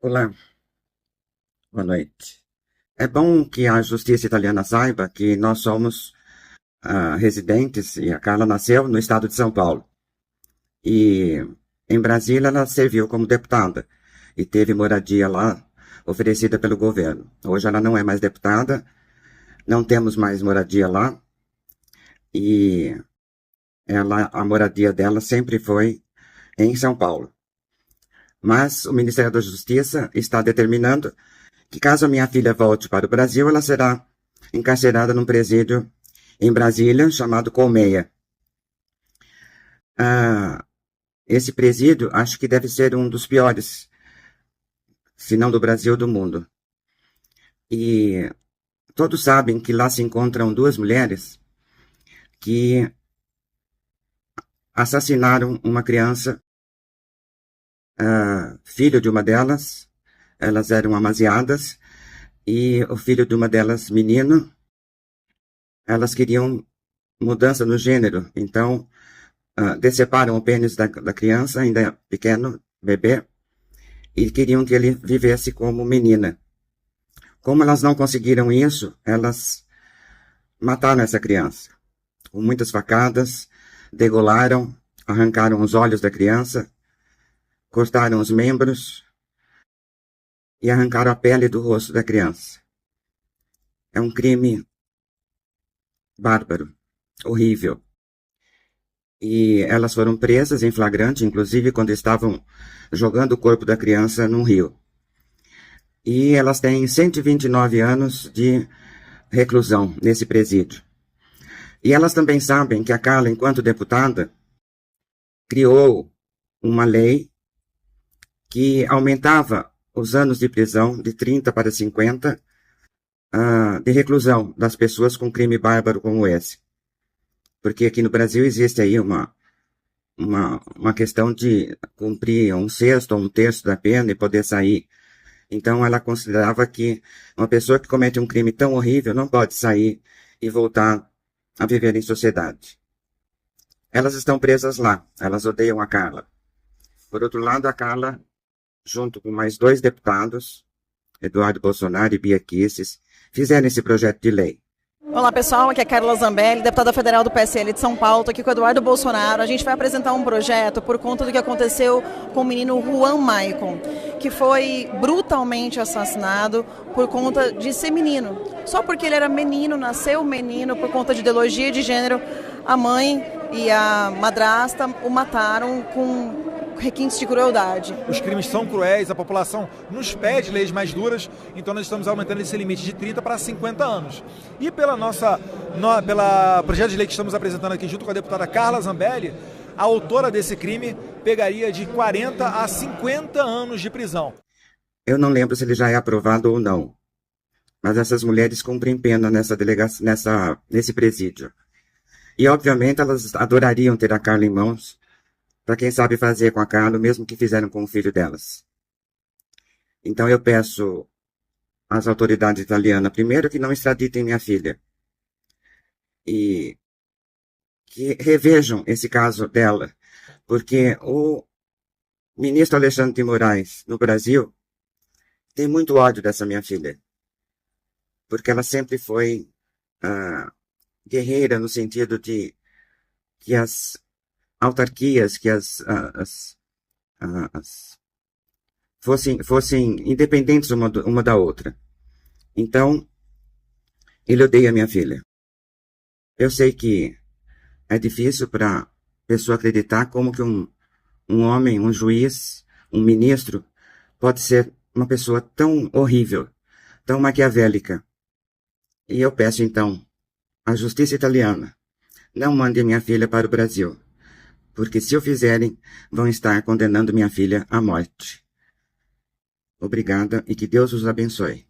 Olá, boa noite. É bom que a justiça italiana saiba que nós somos residentes e a Carla nasceu no estado de São Paulo. E em Brasília ela serviu como deputada e teve moradia lá oferecida pelo governo. Hoje ela não é mais deputada, não temos mais moradia lá e a moradia dela sempre foi em São Paulo. Mas o Ministério da Justiça está determinando que caso a minha filha volte para o Brasil, ela será encarcerada num presídio em Brasília chamado Colmeia. Ah, esse presídio acho que deve ser um dos piores, se não do Brasil, do mundo. E todos sabem que lá se encontram duas mulheres que assassinaram uma criança, filho de uma delas. Elas eram amaziadas e o filho de uma delas, menino, elas queriam mudança no gênero. Então, deceparam o pênis da criança, ainda pequeno, bebê, e queriam que ele vivesse como menina. Como elas não conseguiram isso, elas mataram essa criança. Com muitas facadas, degolaram, arrancaram os olhos da criança, cortaram os membros e arrancaram a pele do rosto da criança. É um crime bárbaro, horrível. E elas foram presas em flagrante, inclusive quando estavam jogando o corpo da criança num rio. E elas têm 129 anos de reclusão nesse presídio. E elas também sabem que a Carla, enquanto deputada, criou uma lei que aumentava os anos de prisão de 30 para 50 de reclusão das pessoas com crime bárbaro como esse. Porque aqui no Brasil existe aí uma questão de cumprir um sexto ou um terço da pena e poder sair. Então ela considerava que uma pessoa que comete um crime tão horrível não pode sair e voltar a viver em sociedade. Elas estão presas lá, elas odeiam a Carla. Por outro lado, a Carla, junto com mais dois deputados, Eduardo Bolsonaro e Bia Kicis, fizeram esse projeto de lei. Olá pessoal, aqui é Carla Zambelli, deputada federal do PSL de São Paulo, estou aqui com o Eduardo Bolsonaro. A gente vai apresentar um projeto por conta do que aconteceu com o menino Juan Maicon, que foi brutalmente assassinado por conta de ser menino. Só porque ele era menino, nasceu menino, por conta de ideologia de gênero, a mãe e a madrasta o mataram com requintes de crueldade. Os crimes são cruéis, a população nos pede leis mais duras, então nós estamos aumentando esse limite de 30 para 50 anos. E pela projeto de lei que estamos apresentando aqui junto com a deputada Carla Zambelli, a autora desse crime pegaria de 40 a 50 anos de prisão. Eu não lembro se ele já é aprovado ou não, mas essas mulheres cumprem pena nesse presídio. E obviamente elas adorariam ter a Carla em mãos, para quem sabe fazer com a Carla, mesmo que fizeram com o filho delas. Então eu peço às autoridades italianas, primeiro, que não extraditem minha filha. E que revejam esse caso dela, porque o ministro Alexandre de Moraes, no Brasil, tem muito ódio dessa minha filha. Porque ela sempre foi guerreira no sentido de que as autarquias, que fossem independentes uma da outra. Então, ele odeia minha filha. Eu sei que é difícil para a pessoa acreditar como que um homem, um juiz, um ministro, pode ser uma pessoa tão horrível, tão maquiavélica. E eu peço, então, à justiça italiana, não mande minha filha para o Brasil, porque se o fizerem, vão estar condenando minha filha à morte. Obrigada e que Deus os abençoe.